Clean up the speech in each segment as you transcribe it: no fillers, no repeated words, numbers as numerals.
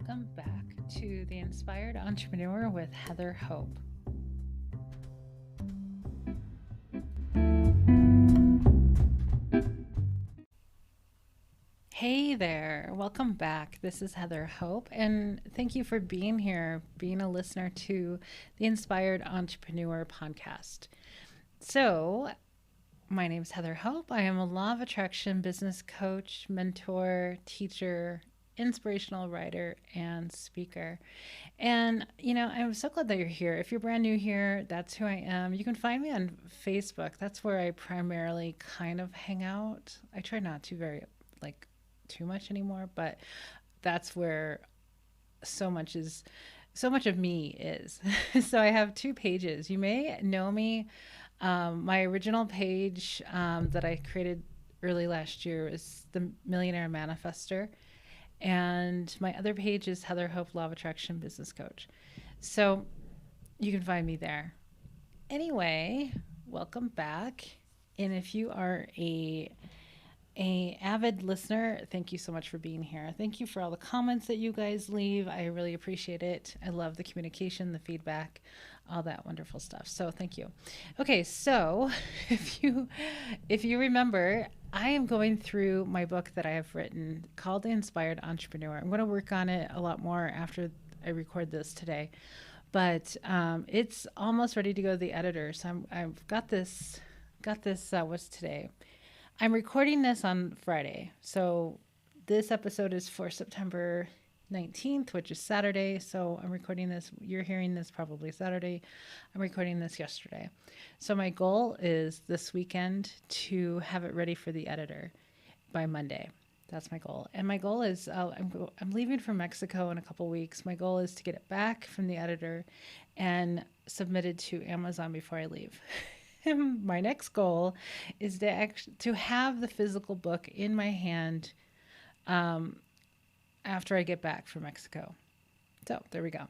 Welcome back to The Inspired Entrepreneur with Heather Hope. Hey there, welcome back. This is Heather Hope, and thank you for being here, being a listener to the Inspired Entrepreneur podcast. So, my name is Heather Hope. I am a law of attraction business coach, mentor, teacher, inspirational writer, and speaker. And, I'm so glad that you're here. If you're brand new here, that's who I am. You can find me on Facebook. That's where I primarily kind of hang out. I try not to too much anymore, but that's where so much of me is. So I have two pages. You may know me. My original page that I created early last year was the Millionaire Manifester. And my other page is Heather Hope, Law of Attraction Business Coach. So you can find me there. Anyway, welcome back. And if you are a avid listener, thank you so much for being here. Thank you for all the comments that you guys leave. I really appreciate it. I love the communication, the feedback, all that wonderful stuff. So thank you. Okay, so if you remember, I am going through my book that I have written called The Inspired Entrepreneur. I'm going to work on it a lot more after I record this today, but it's almost ready to go to the editor. So I've got this. What's today? I'm recording this on Friday. So this episode is for September 19th, which is Saturday. So I'm recording this. You're hearing this probably Saturday. I'm recording this yesterday. So my goal is this weekend to have it ready for the editor by Monday. That's my goal. And my goal is I'm leaving for Mexico in a couple weeks. My goal is to get it back from the editor and submitted to Amazon before I leave. My next goal is to have the physical book in my hand after I get back from Mexico. So there we go.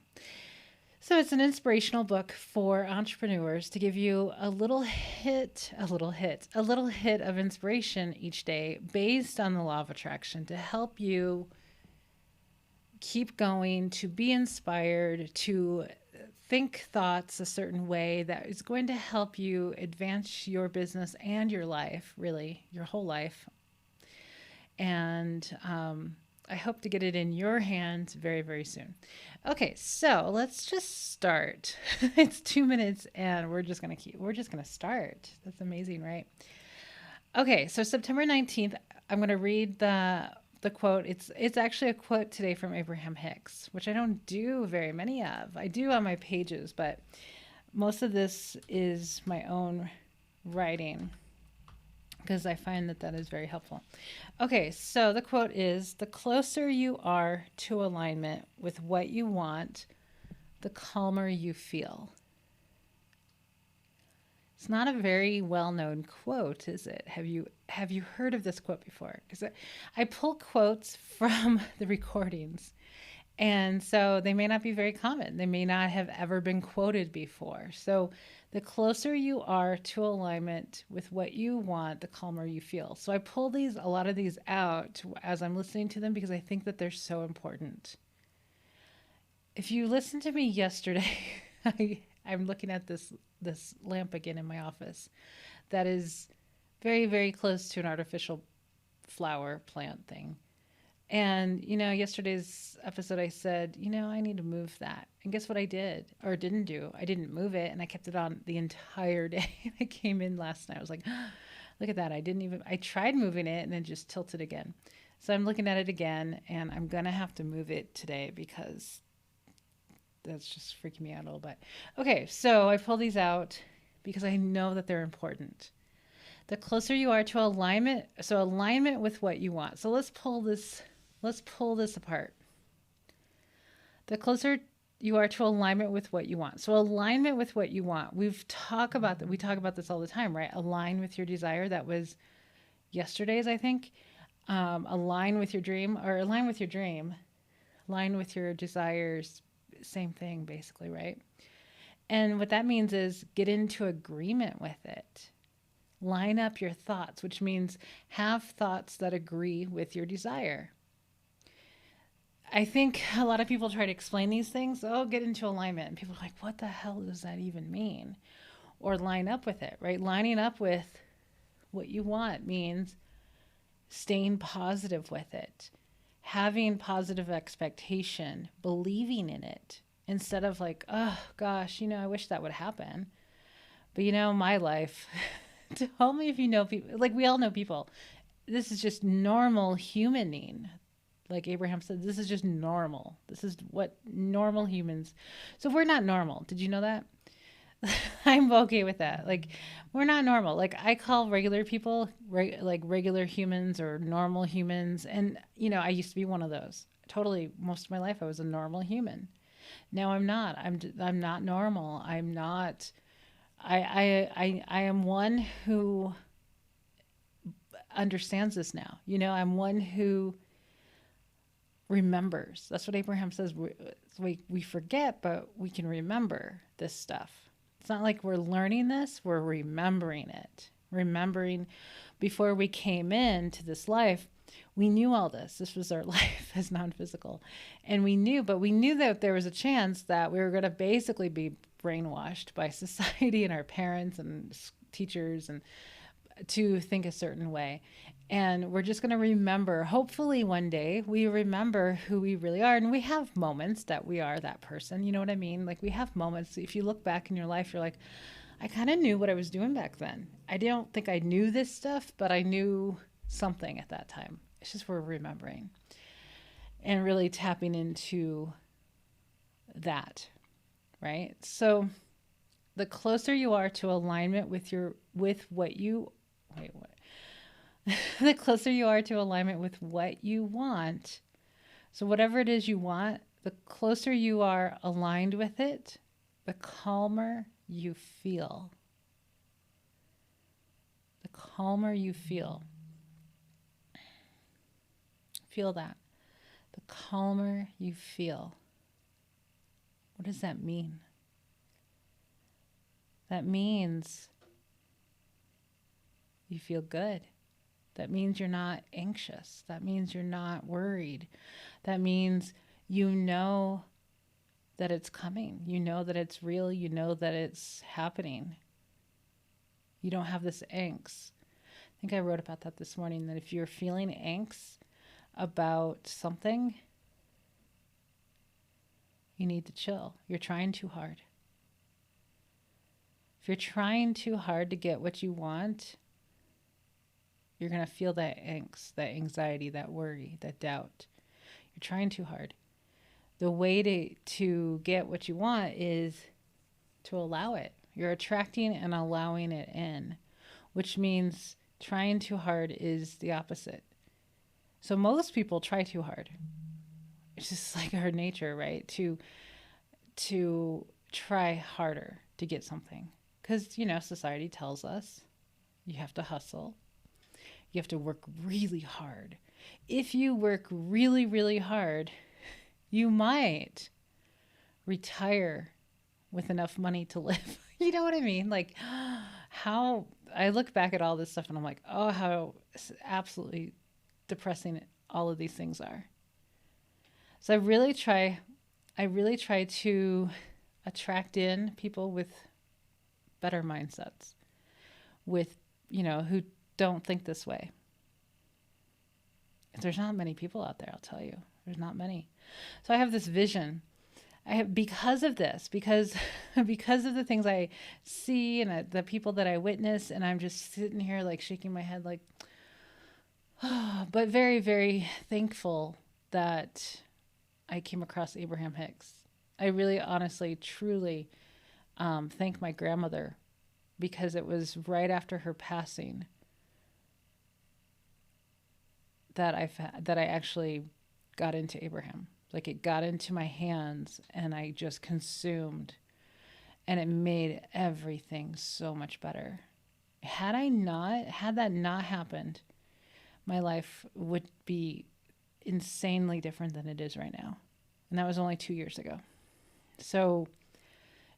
So it's an inspirational book for entrepreneurs to give you a little hit of inspiration each day based on the law of attraction to help you keep going, to be inspired, to think thoughts a certain way that is going to help you advance your business and your life, really, your whole life. And I hope to get it in your hands very, very soon. Okay, so let's just start. It's 2 minutes and we're just gonna start. That's amazing, right? Okay, so September 19th, I'm gonna read the quote. It's actually a quote today from Abraham Hicks, which I don't do very many of. I do on my pages, but most of this is my own writing because I find that is very helpful. Okay, so the quote is, "The closer you are to alignment with what you want, the calmer you feel." It's not a very well-known quote, is it? Have you heard of this quote before? Because I pull quotes from the recordings, and so they may not be very common. They may not have ever been quoted before. So the closer you are to alignment with what you want, the calmer you feel. So I pull a lot of these out as I'm listening to them because I think that they're so important. If you listened to me yesterday, I'm looking at this lamp again in my office that is very, very close to an artificial flower plant thing. And, yesterday's episode, I said, I need to move that. And guess what I did or didn't do? I didn't move it, and I kept it on the entire day. I came in last night. I was like, oh, look at that. I tried moving it and then just tilted again. So I'm looking at it again, and I'm going to have to move it today because that's just freaking me out a little bit. Okay, so I pull these out because I know that they're important. The closer you are to alignment, so alignment with what you want. So let's pull this apart. The closer you are to alignment with what you want. So alignment with what you want. We talk about this all the time, right? Align with your desire. That was yesterday's, I think. Align with your dream, or align with your dream. Align with your desires. Same thing, basically, right? And what that means is get into agreement with it. Line up your thoughts, which means have thoughts that agree with your desire. I think a lot of people try to explain these things. Oh, get into alignment. And people are like, what the hell does that even mean? Or line up with it, right? Lining up with what you want means staying positive with it, having positive expectation, believing in it instead of like, oh gosh, I wish that would happen. But my life, tell me if you know people, like we all know people. This is just normal humaning. Like Abraham said, this is just normal. This is what normal humans. So we're not normal. Did you know that? I'm okay with that. Like, we're not normal. Like, I call regular people like regular humans or normal humans. And, I used to be one of those. Totally, most of my life, I was a normal human. Now I'm not. I'm not normal. I'm not. I am one who understands this now. I'm one who remembers. That's what Abraham says. We forget, but we can remember this stuff. It's not like we're learning this, we're remembering it. Remembering before we came into this life, we knew all this. This was our life as non-physical. And we knew that there was a chance that we were going to basically be brainwashed by society and our parents and teachers and to think a certain way. And we're just going to remember, hopefully one day we remember who we really are. And we have moments that we are that person. You know what I mean? Like we have moments. If you look back in your life, you're like, I kind of knew what I was doing back then. I don't think I knew this stuff, but I knew something at that time. It's just we're remembering and really tapping into that, right? So the closer you are to alignment with the closer you are to alignment with what you want. So whatever it is you want, the closer you are aligned with it, the calmer you feel. The calmer you feel. Feel that. The calmer you feel. What does that mean? That means you feel good. That means you're not anxious. That means you're not worried. That means you know that it's coming. You know that it's real. You know that it's happening. You don't have this angst. I think I wrote about that this morning, that if you're feeling angst about something, you need to chill. You're trying too hard. If you're trying too hard to get what you want, you're going to feel that angst, that anxiety, that worry, that doubt. You're trying too hard. The way to get what you want is to allow it. You're attracting and allowing it in, which means trying too hard is the opposite. So most people try too hard. It's just like our nature, right? To try harder to get something. Because, society tells us you have to hustle. You have to work really hard. If you work really, really hard, you might retire with enough money to live. You know what I mean? Like how I look back at all this stuff and I'm like, oh, how absolutely depressing all of these things are. So I really try to attract in people with better mindsets, with, who don't think this way. There's not many people out there, I'll tell you. There's not many. So I have this vision. Because of this, because of the things I see and the people that I witness, and I'm just sitting here like shaking my head like, oh, but very, very thankful that I came across Abraham Hicks. I really, honestly, truly thank my grandmother, because it was right after her passing that I actually got into Abraham. Like it got into my hands and I just consumed, and it made everything so much better. Had that not happened, my life would be insanely different than it is right now. And that was only 2 years ago. So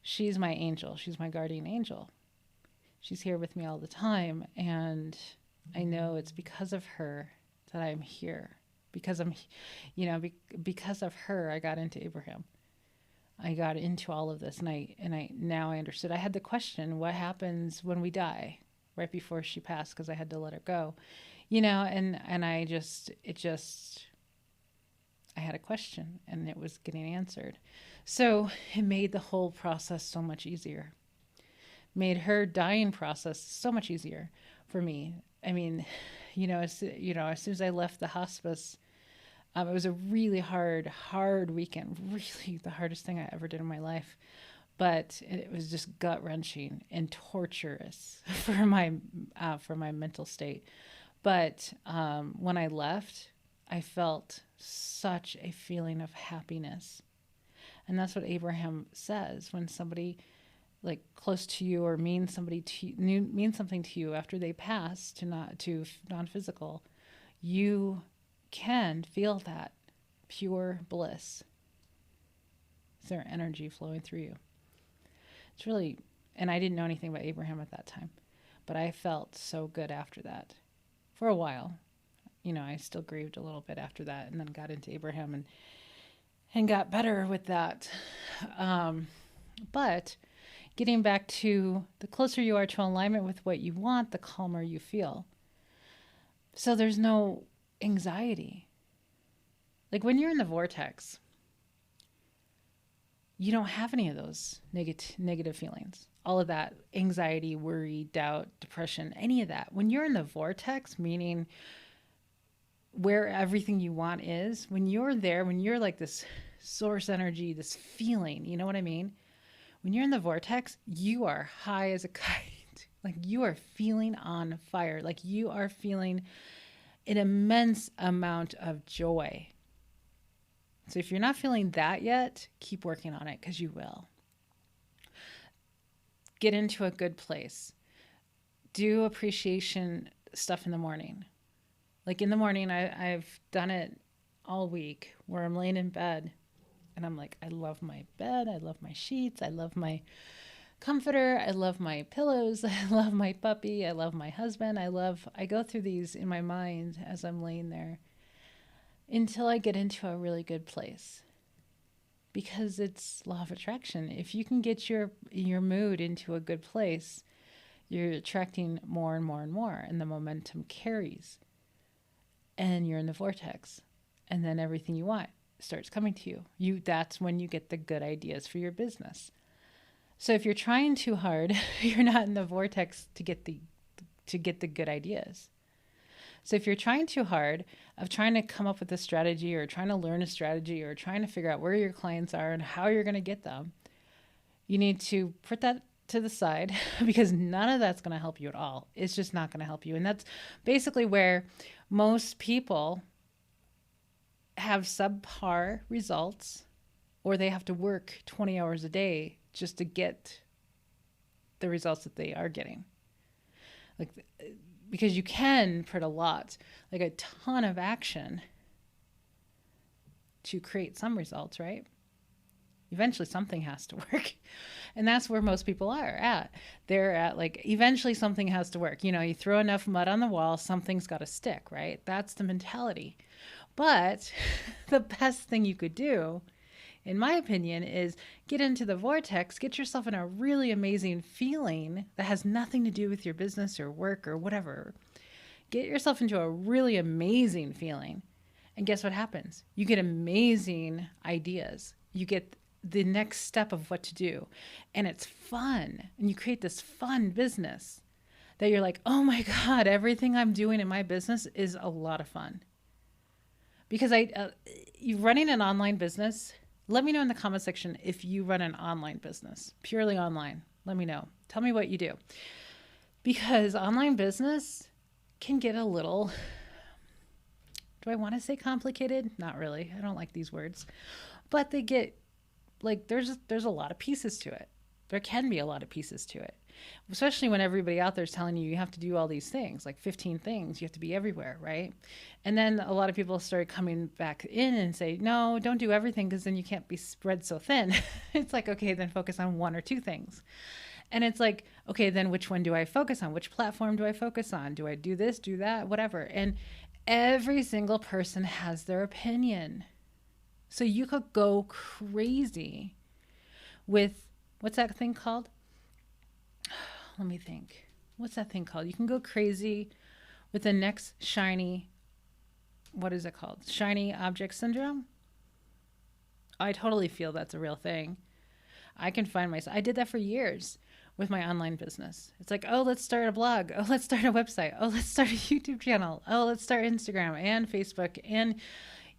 she's my angel. She's my guardian angel. She's here with me all the time. And I know it's because of her that I'm here. because because of her, I got into Abraham. I got into all of this, and now I understood. I had the question, what happens when we die? Right before she passed, because I had to let her go, and I had a question, and it was getting answered. So it made the whole process so much easier. Made her dying process so much easier for me. I mean, as soon as I left the hospice, it was a really hard weekend, really the hardest thing I ever did in my life. But it was just gut wrenching and torturous for my mental state. But when I left, I felt such a feeling of happiness, and that's what Abraham says when somebody like close to you or means something to you after they pass to non-physical, you can feel that pure bliss. It's their energy flowing through you. It's really, and I didn't know anything about Abraham at that time, but I felt so good after that for a while. I still grieved a little bit after that, and then got into Abraham and got better with that. But getting back to the closer you are to alignment with what you want, the calmer you feel. So there's no anxiety. Like when you're in the vortex, you don't have any of those negative feelings. All of that anxiety, worry, doubt, depression, any of that. When you're in the vortex, meaning where everything you want is, when you're there, when you're like this source energy, this feeling, you know what I mean? When you're in the vortex, you are high as a kite. Like you are feeling on fire. Like you are feeling an immense amount of joy. So if you're not feeling that yet, keep working on it, because you will. Get into a good place. Do appreciation stuff in the morning. Like in the morning, I've done it all week where I'm laying in bed and I'm like, I love my bed. I love my sheets. I love my comforter. I love my pillows. I love my puppy. I love my husband. I go through these in my mind as I'm laying there until I get into a really good place, because it's law of attraction. If you can get your mood into a good place, you're attracting more and more and more, and the momentum carries, and you're in the vortex, and then everything you want starts coming to you. That's when you get the good ideas for your business. So if you're trying too hard, you're not in the vortex to get the good ideas. So if you're trying too hard of trying to come up with a strategy, or trying to learn a strategy, or trying to figure out where your clients are and how you're going to get them, you need to put that to the side, because none of that's going to help you at all. It's just not going to help you. And that's basically where most people have subpar results, or they have to work 20 hours a day just to get the results that they are getting. Because you can put a ton of action to create some results, right? Eventually something has to work. And that's where most people are at. They're at eventually something has to work. You throw enough mud on the wall, something's got to stick, right? That's the mentality. But the best thing you could do, in my opinion, is get into the vortex, get yourself in a really amazing feeling that has nothing to do with your business or work or whatever. Get yourself into a really amazing feeling. And guess what happens? You get amazing ideas. You get the next step of what to do. And it's fun. And you create this fun business that you're like, oh my God, everything I'm doing in my business is a lot of fun. Because you running an online business, let me know in the comment section if you run an online business, purely online. Let me know. Tell me what you do. Because online business can get a little, do I want to say complicated? Not really. I don't like these words. But they get, there's a lot of pieces to it. There can be a lot of pieces to it. Especially when everybody out there is telling you have to do all these things, 15 things. You have to be everywhere, right? And then a lot of people start coming back in and say, no, don't do everything, because then you can't be spread so thin. It's okay, then focus on one or two things. And it's okay, then which one do I focus on? Which platform do I focus on? Do I do this, do that, whatever? And Every single person has their opinion. So you could go crazy with, what's that thing called? Let me think. What's that thing called? You can go crazy with the next shiny, what is it called? Shiny object syndrome? I totally feel that's a real thing. I can find myself. I did that for years with my online business. It's like, oh, let's start a blog. Oh, let's start a website. Oh, let's start a YouTube channel. Oh, let's start Instagram and Facebook and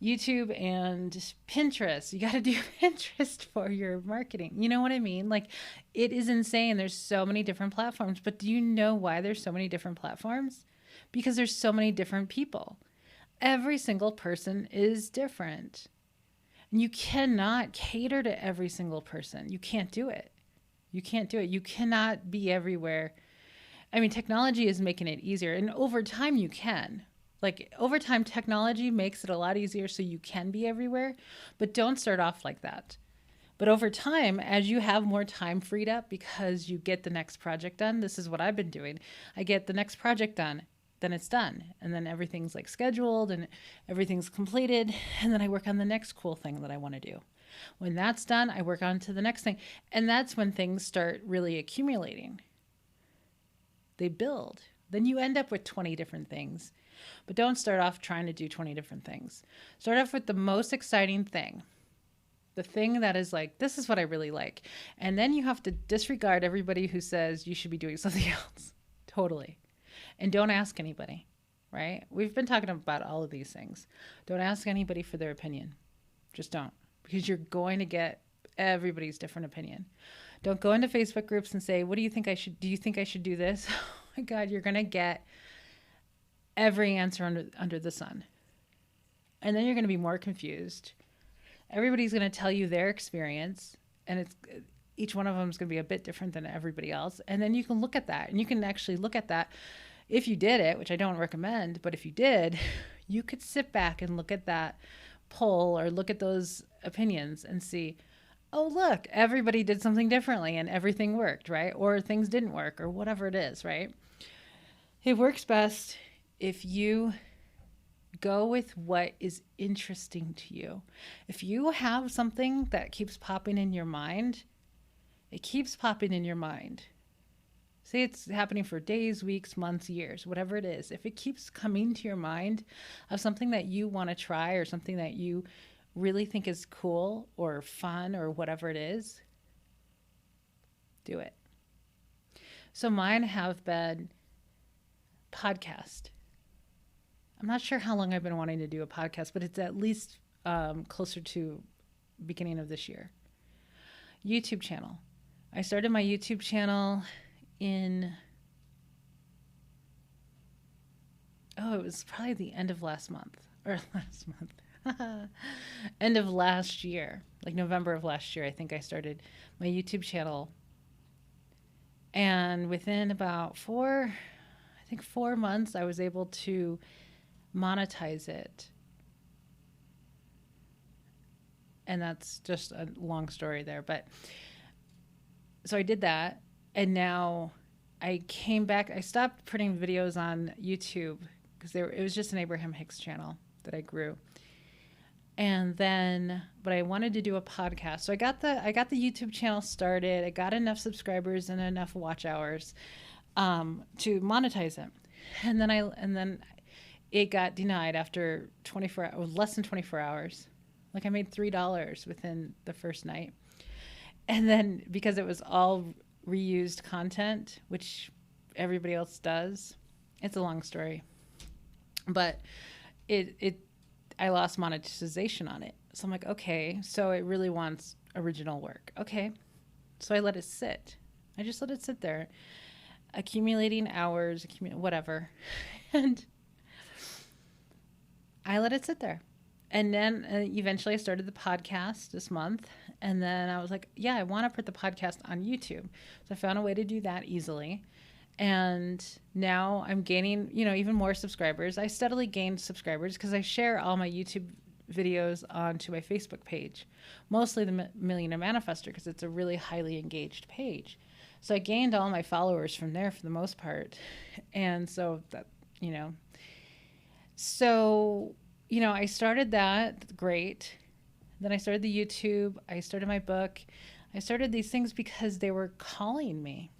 YouTube and Pinterest. You got to do Pinterest for your marketing. You know what I mean? Like, it is insane. There's so many different platforms, but do you know why there's so many different platforms? Because there's so many different people. Every single person is different. And you cannot cater to every single person. You can't do it. You can't do it. You cannot be everywhere. I mean, technology is making it easier. And over time, you can. Like, over time, technology makes it a lot easier so you can be everywhere. But don't start off like that. But over time, as you have more time freed up because you get the next project done, this is what I've been doing. I get the next project done, then it's done. And then everything's like scheduled and everything's completed. And then I work on the next cool thing that I want to do. When that's done, I work on to the next thing. And that's when things start really accumulating. They build. Then you end up with 20 different things. But don't start off trying to do 20 different things. Start off with the most exciting thing. The thing that is like, this is what I really like. And then you have to disregard everybody who says you should be doing something else. Totally. And don't ask anybody, right? We've been talking about all of these things. Don't ask anybody for their opinion. Just don't. Because you're going to get everybody's different opinion. Don't go into Facebook groups and say, what do you think I should do? You think I should do this? Oh my God, you're going to get every answer under the sun. And then you're going to be more confused. Everybody's going to tell you their experience, and each one of them is going to be a bit different than everybody else. And then you can look at that, and you can actually look at that. If you did it, which I don't recommend, but if you did, you could sit back and look at that poll or look at those opinions and see, oh, look, everybody did something differently and everything worked, right? Or things didn't work or whatever it is, right? It works best if you go with what is interesting to you. If you have something that keeps popping in your mind, it keeps popping in your mind. Say it's happening for days, weeks, months, years, whatever it is. If it keeps coming to your mind of something that you want to try or something that you really think is cool or fun or whatever it is, do it. So mine have been podcast. I'm not sure how long I've been wanting to do a podcast, but it's at least closer to beginning of this year. YouTube channel. I started my YouTube channel it was probably the end of last month. End of last year, like November of last year, I think I started my YouTube channel. And within about 4 months, I was able to monetize it. And that's just a long story there. But so I did that. And now I came back. I stopped putting videos on YouTube because it was just an Abraham Hicks channel that I grew. And then, but I wanted to do a podcast. So I got the YouTube channel started. I got enough subscribers and enough watch hours to monetize it. And then it got denied after 24 hours, less than 24 hours. Like I made $3 within the first night. And then because it was all reused content, which everybody else does, it's a long story. But I lost monetization on it. So I'm like, okay, so it really wants original work. Okay. So I let it sit. I just let it sit there, accumulating hours, whatever. And I let it sit there. And then eventually I started the podcast this month. And then I was like, yeah, I want to put the podcast on YouTube. So I found a way to do that easily. And now I'm gaining, even more subscribers. I steadily gained subscribers because I share all my YouTube videos onto my Facebook page, mostly the Millionaire Manifester, because it's a really highly engaged page. So I gained all my followers from there for the most part. And so that, So, I started that. Great. Then I started the YouTube. I started my book. I started these things because they were calling me.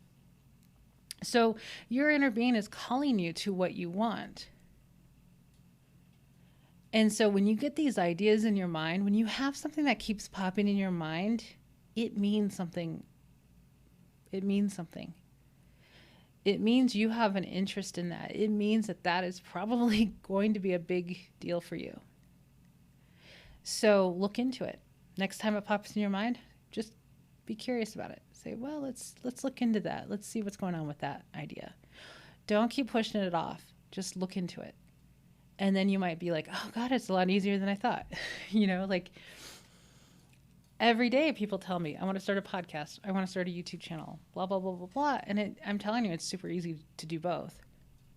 So your inner being is calling you to what you want. And so when you get these ideas in your mind, when you have something that keeps popping in your mind, it means something. It means something. It means you have an interest in that. It means that that is probably going to be a big deal for you. So look into it. Next time it pops in your mind, just be curious about it. Say, well, let's look into that. Let's see what's going on with that idea. Don't keep pushing it off. Just look into it. And then you might be like, oh God, it's a lot easier than I thought. Like every day people tell me, I want to start a podcast. I want to start a YouTube channel, blah, blah, blah, blah, blah. And I'm telling you, it's super easy to do both.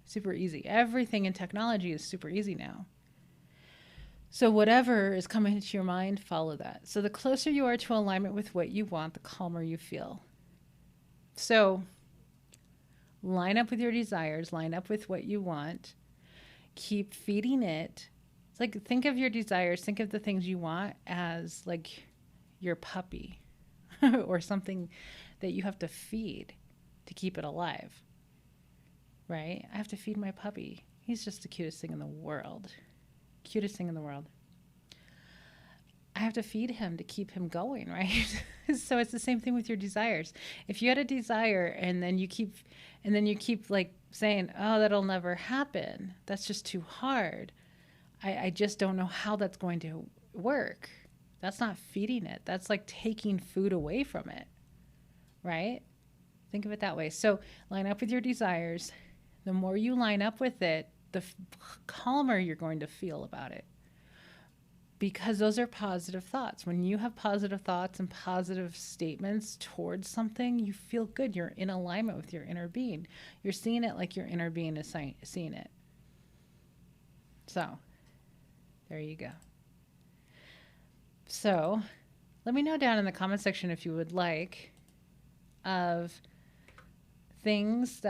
Super easy. Everything in technology is super easy now. So whatever is coming into your mind, follow that. So the closer you are to alignment with what you want, the calmer you feel. So line up with your desires, line up with what you want, keep feeding it. It's like, think of your desires, think of the things you want as like your puppy or something that you have to feed to keep it alive, right? I have to feed my puppy. He's just the cutest thing in the world. Cutest thing in the world. I have to feed him to keep him going, right? So it's the same thing with your desires. If you had a desire and then you keep like saying, oh, that'll never happen, that's just too hard, I just don't know how that's going to work. That's not feeding it. That's like taking food away from it, right? Think of it that way. So line up with your desires. The more you line up with it, the calmer you're going to feel about it, because those are positive thoughts. When you have positive thoughts and positive statements towards something, you feel good. You're in alignment with your inner being. You're seeing it like your inner being is seeing it. So there you go. So let me know down in the comment section if you would like of things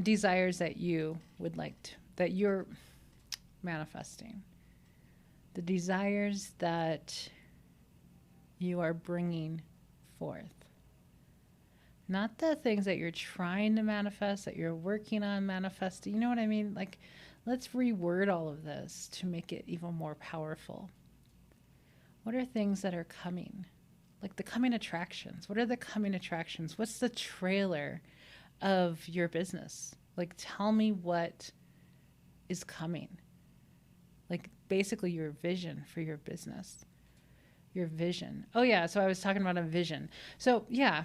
desires that you would like to, that you're manifesting, the desires that you are bringing forth, not the things that you're trying to manifest, that you're working on manifesting. You know what I mean? Like, let's reword all of this to make it even more powerful. What are things that are coming? Like the coming attractions. What are the coming attractions? What's the trailer of your business? Like, tell me what is coming. Like, basically your vision for your business. Your vision. Oh yeah, so I was talking about a vision. So yeah,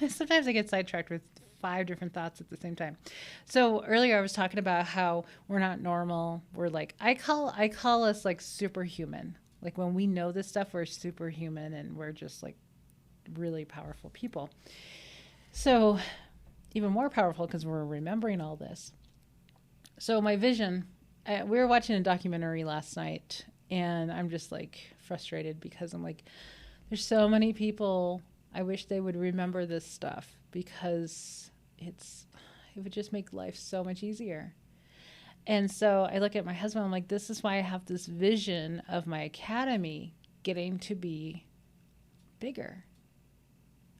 sometimes I get sidetracked with 5 different thoughts at the same time. So earlier I was talking about how we're not normal. We're like, I call us like superhuman. Like when we know this stuff, we're superhuman and we're just like really powerful people. So even more powerful because we're remembering all this. So my vision, we were watching a documentary last night and I'm just like frustrated because I'm like, there's so many people, I wish they would remember this stuff because it would just make life so much easier. And so I look at my husband, I'm like, this is why I have this vision of my academy getting to be bigger.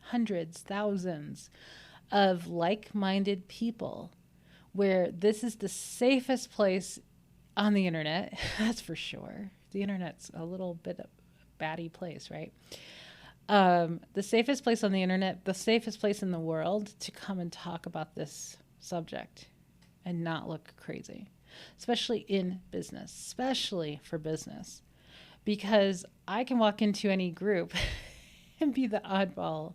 Hundreds, thousands of like-minded people, where this is the safest place on the internet. That's for sure. The internet's a little bit of a batty place, right? The safest place on the internet, the safest place in the world to come and talk about this subject and not look crazy, especially in business, especially for business, because I can walk into any group and be the oddball.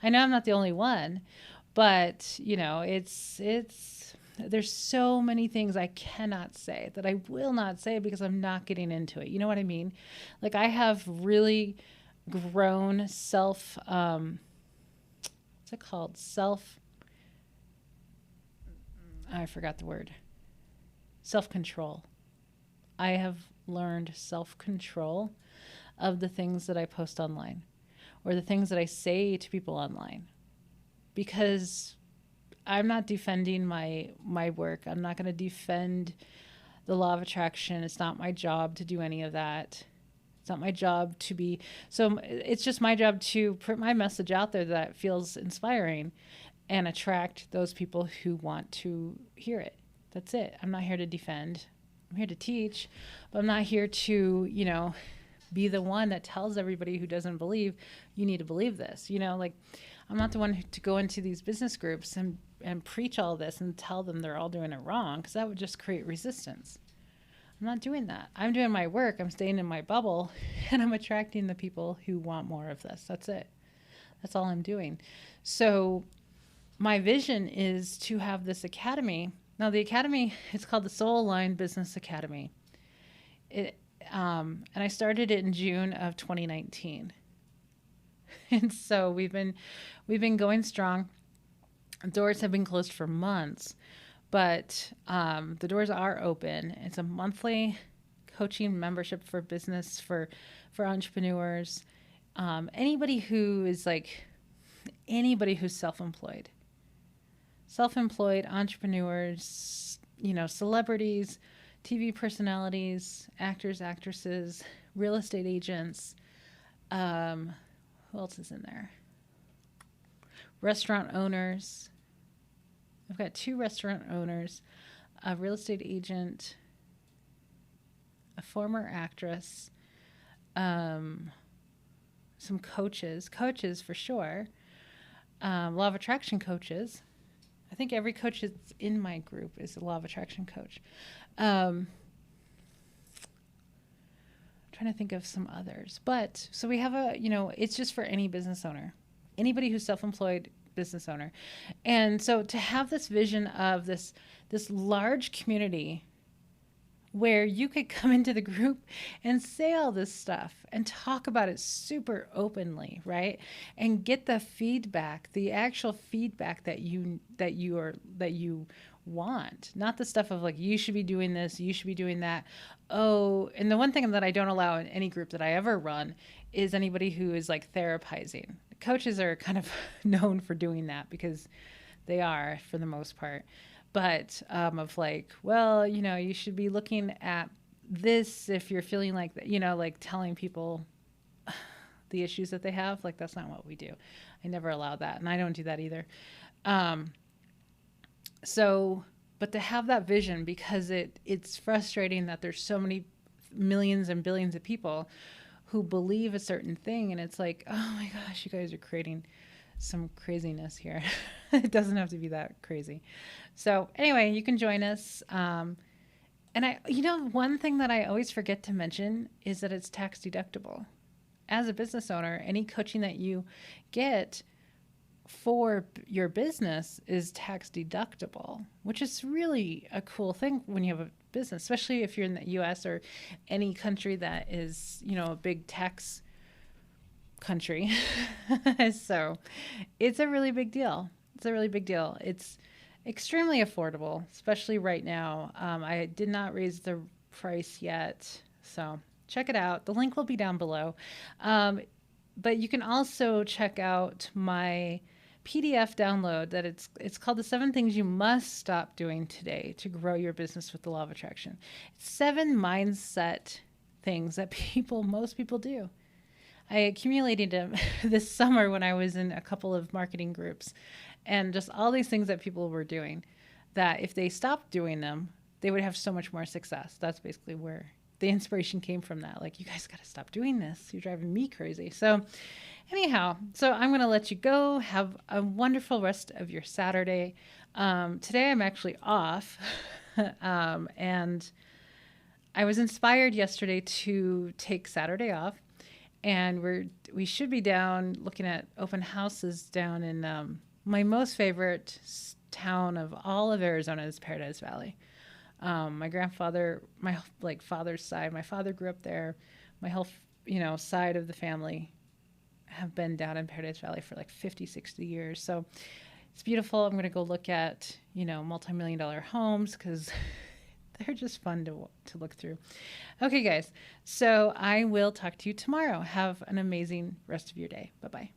I know I'm not the only one, but there's so many things I cannot say that I will not say because I'm not getting into it. You know what I mean? Like, I have really grown what's it called? I forgot the word. Self-control. I have learned self-control of the things that I post online or the things that I say to people online, because I'm not defending my work. I'm not going to defend the law of attraction. It's not my job to do any of that. It's not my job to be, so it's just my job to put my message out there that feels inspiring and attract those people who want to hear it. That's it. I'm not here to defend. I'm here to teach, but I'm not here to, be the one that tells everybody who doesn't believe, you need to believe this. Like, I'm not the one to go into these business groups and preach all this and tell them they're all doing it wrong, because that would just create resistance. I'm not doing that. I'm doing my work. I'm staying in my bubble, and I'm attracting the people who want more of this. That's it. That's all I'm doing. So my vision is to have this academy. Now, the academy, it's called the Seoul Line Business Academy. And I started it in June of 2019. And so we've been going strong. Doors have been closed for months, but the doors are open. It's a monthly coaching membership for business, for entrepreneurs, anybody who's self-employed, entrepreneurs, celebrities, TV personalities, actors, actresses, real estate agents. Who else is in there? Restaurant owners. I've got 2 restaurant owners, a real estate agent, a former actress, some coaches for sure, law of attraction coaches. I think every coach that's in my group is a law of attraction coach. Trying to think of some others. But so we have it's just for any business owner, anybody who's self-employed business owner. And so to have this vision of this large community where you could come into the group and say all this stuff and talk about it super openly, right? And get the feedback, the actual feedback that you want, not the stuff of like, you should be doing this, you should be doing that. Oh, and the one thing that I don't allow in any group that I ever run is anybody who is like therapizing. Coaches are kind of known for doing that because they are for the most part. But of like, well, you should be looking at this if you're feeling like that, like telling people the issues that they have. Like, that's not what we do. I never allow that. And I don't do that either. But to have that vision, because it's frustrating that there's so many millions and billions of people who believe a certain thing. And it's like, oh my gosh, you guys are creating some craziness here. It doesn't have to be that crazy. So anyway, you can join us. And one thing that I always forget to mention is that it's tax deductible. As a business owner, any coaching that you get for your business is tax deductible, which is really a cool thing when you have a business, especially if you're in the US or any country that is, a big tax country. So it's a really big deal. It's extremely affordable, especially right now. I did not raise the price yet, so check it out. The link will be down below. But you can also check out my PDF download that it's called The 7 Things You Must Stop Doing Today to Grow Your Business with the Law of Attraction. It's 7 mindset things that most people do. I accumulated them this summer when I was in a couple of marketing groups, and just all these things that people were doing that if they stopped doing them, they would have so much more success. That's basically where the inspiration came from that. Like, you guys got to stop doing this. You're driving me crazy. So anyhow, so I'm going to let you go. Have a wonderful rest of your Saturday. Today I'm actually off. And I was inspired yesterday to take Saturday off. And we should be down looking at open houses down in my most favorite town of all of Arizona is Paradise Valley. My grandfather, my father's side, my father grew up there. My whole side of the family have been down in Paradise Valley for like 50, 60 years. So it's beautiful. I'm going to go look at multi-million-dollar homes because they're just fun to look through. Okay, guys. So I will talk to you tomorrow. Have an amazing rest of your day. Bye-bye.